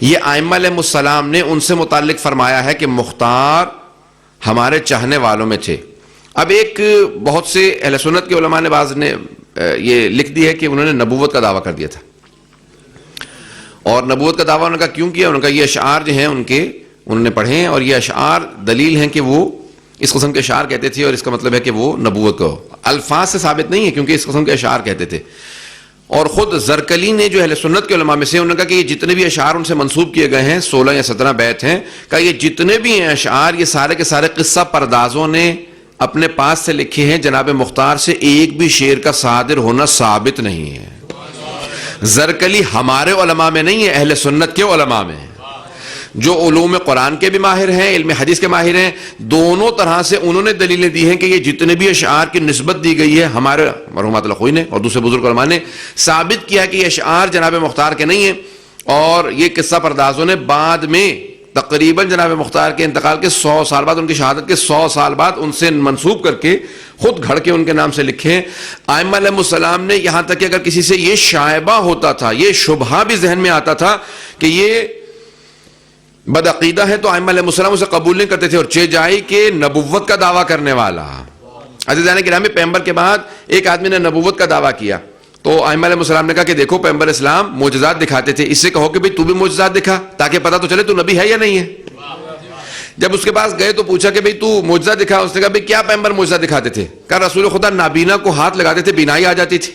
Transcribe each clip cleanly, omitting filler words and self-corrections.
یہ ائمہ علیہ السلام نے ان سے متعلق فرمایا ہے کہ مختار ہمارے چاہنے والوں میں تھے. اب ایک بہت سے اہل سنت کے علماء نے بعض نے یہ لکھ دی ہے کہ انہوں نے نبوت کا دعویٰ کر دیا تھا, اور نبوت کا دعویٰ انہوں نے کیوں کیا؟ انہوں نے کہا یہ اشعار جو ہیں ان کے انہوں نے پڑھے ہیں, اور یہ اشعار دلیل ہیں کہ وہ اس قسم کے اشعار کہتے تھے, اور اس کا مطلب ہے کہ وہ نبوت کو الفاظ سے ثابت نہیں ہے کیونکہ اس قسم کے اشعار کہتے تھے. اور خود زرکلی نے جو اہل سنت کے علماء میں سے, انہوں نے کہا کہ یہ جتنے بھی اشعار ان سے منسوب کیے گئے ہیں 16 یا 17 بیت ہیں, کہا یہ جتنے بھی ہیں اشعار یہ سارے کے سارے قصہ پردازوں نے اپنے پاس سے لکھے ہیں, جناب مختار سے ایک بھی شعر کا صادر ہونا ثابت نہیں ہے. زرکلی ہمارے علماء میں نہیں ہے, اہل سنت کے علماء میں ہے, جو علوم قرآن کے بھی ماہر ہیں, علم حدیث کے ماہر ہیں. دونوں طرح سے انہوں نے دلیلیں دی ہیں کہ یہ جتنے بھی اشعار کی نسبت دی گئی ہے ہمارے مرحومات الخوئی نے اور دوسرے بزرگ علماء نے ثابت کیا کہ یہ اشعار جناب مختار کے نہیں ہیں, اور یہ قصہ پردازوں نے بعد میں تقریباً جناب مختار کے انتقال کے 100 سال بعد, ان کی شہادت کے 100 سال بعد ان سے منسوب کر کے خود گھڑ کے ان کے نام سے لکھے ہیں. ائمہ علیہ السلام نے یہاں تک کہ اگر کسی سے یہ شائبہ ہوتا تھا, یہ شبہہ بھی ذہن میں آتا تھا کہ یہ بدعقیدہ ہے, تو ائمہ علیہ السلام اسے قبول نہیں کرتے تھے, اور چہ جائی کہ نبوت کا دعویٰ کرنے والا. عزیزان گرامی, پیغمبر کے بعد ایک آدمی نے نبوت کا دعویٰ کیا تو ائمہ علیہ السلام نے کہا کہ دیکھو پیغمبر اسلام معجزات دکھاتے تھے, اس سے کہو کہ بھئی تو بھی معجزات دکھا تاکہ پتہ تو چلے تو نبی ہے یا نہیں ہے. جب اس کے پاس گئے تو پوچھا کہ بھئی تو معجزہ دکھا, اس نے کہا بھئی کیا پیغمبر معجزہ دکھاتے تھے؟ کہا رسول خدا نابینا کو ہاتھ لگاتے تھے بینائی آ جاتی تھی,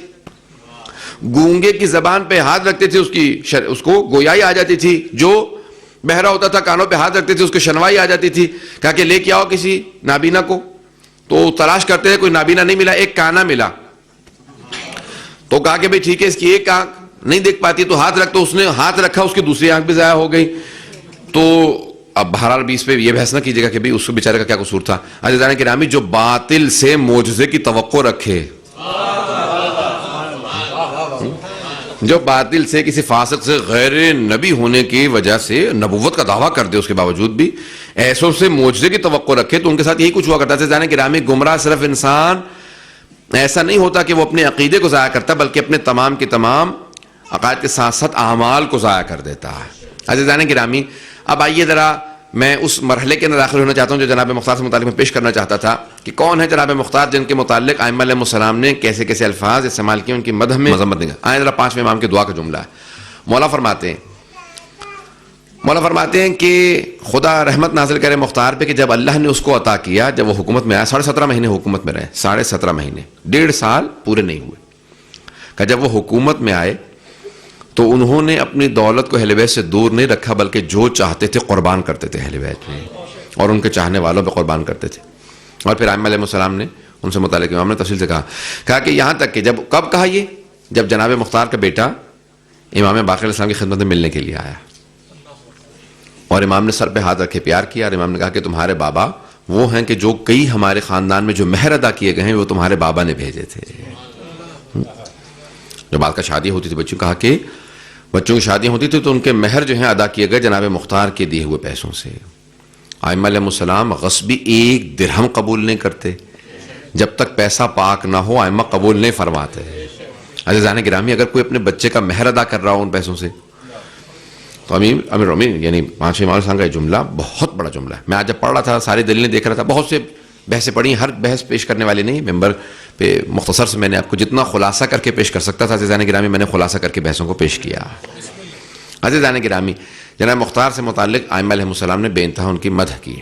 گونگے کی زبان پہ ہاتھ رکھتے تھے اس کو گویائی آ جاتی تھی, جو بہرا ہوتا تھا کانوں پہ ہاتھ رکھتے تھے اس کو شنوائی آ جاتی تھی. کہا کہ لے کے آؤ کسی نابینا کو, تو تلاش کرتے ہیں کوئی نابینا نہیں ملا, ایک کانا ملا. تو کہا کہ بھئی ٹھیک ہے اس کی ایک آنکھ نہیں دیکھ پاتی تو ہاتھ رکھ, تو اس نے ہاتھ رکھا, اس کی دوسری آنکھ بھی ضائع ہو گئی. تو اب بہرحال بھی اس پہ یہ بحث نہ کیجیے گا کہ بھئی اس کو بیچارے کا کیا قصور تھا. عزیزان گرامی, جو باطل سے معجزے کی توقع رکھے, جو باطل سے کسی فاسق سے غیر نبی ہونے کی وجہ سے نبوت کا دعویٰ کر دے, اس کے باوجود بھی ایسوں سے معجزے کی توقع رکھے, تو ان کے ساتھ یہی کچھ ہوا کرتا ہے. عزیزان گرامی, گمراہ صرف انسان ایسا نہیں ہوتا کہ وہ اپنے عقیدے کو ضائع کرتا, بلکہ اپنے تمام کے تمام عقائد کے ساتھ ساتھ اعمال کو ضائع کر دیتا ہے. عزیزان گرامی, اب آئیے ذرا میں اس مرحلے کے اندر داخل ہونا چاہتا ہوں جو جناب مختار سے متعلق میں پیش کرنا چاہتا تھا کہ کون ہے جناب مختار جن کے متعلق ائمہ علیہ السلام نے کیسے کیسے الفاظ استعمال کیے, ان کی مدح میں مذمت نہیں. آئیں ذرا 5ویں امام کے دعا کا جملہ ہے. مولا فرماتے ہیں کہ خدا رحمت نازل کرے مختار پہ کہ جب اللہ نے اس کو عطا کیا, جب وہ حکومت میں آیا, 17.5 مہینے حکومت میں رہے, 17.5 مہینے, 1.5 سال پورے نہیں ہوئے, کہ جب وہ حکومت میں آئے تو انہوں نے اپنی دولت کو اہل بیت سے دور نہیں رکھا, بلکہ جو چاہتے تھے قربان کرتے تھے اہل بیت میں, اور ان کے چاہنے والوں پہ قربان کرتے تھے. اور پھر ائمہ علیہ السلام نے ان سے متعلق امام نے تفصیل سے کہا کہ یہاں تک کہ جب کب کہا یہ, جب جناب مختار کا بیٹا امام باقر علیہ السلام کی خدمت میں ملنے کے لیے آیا, اور امام نے سر پہ ہاتھ رکھے پیار کیا, اور امام نے کہا کہ تمہارے بابا وہ ہیں کہ جو کئی ہمارے خاندان میں جو مہر ادا کیے گئے ہیں وہ تمہارے بابا نے بھیجے تھے. جو بعد کا شادی ہوتی تھی بچوں, کہا کہ بچوں کی شادیاں ہوتی تھی تو ان کے مہر جو ہیں ادا کیے گئے جناب مختار کے دیے ہوئے پیسوں سے. ائمہ علیہ السلام غصبی 1 درہم قبول نہیں کرتے, جب تک پیسہ پاک نہ ہو ائمہ قبول نہیں فرماتے. عزیزان گرامی, اگر کوئی اپنے بچے کا مہر ادا کر رہا ہو ان پیسوں سے, تو امیر یعنی 5 امام صاحب کا یہ جملہ بہت بڑا جملہ ہے. میں آج جب پڑھ رہا تھا ساری دلیلیں دیکھ رہا تھا, بہت سے بحثیں پڑھی, ہر بحث پیش کرنے والی نہیں, ممبر پہ مختصر سے میں نے آپ کو جتنا خلاصہ کر کے پیش کر سکتا تھا عزیزان گرامی میں نے خلاصہ کر کے بحثوں کو پیش کیا. عزیزان گرامی, جناب مختار سے متعلق ائمہ علیہ السلام نے بے انتہا ان کی مدح کی.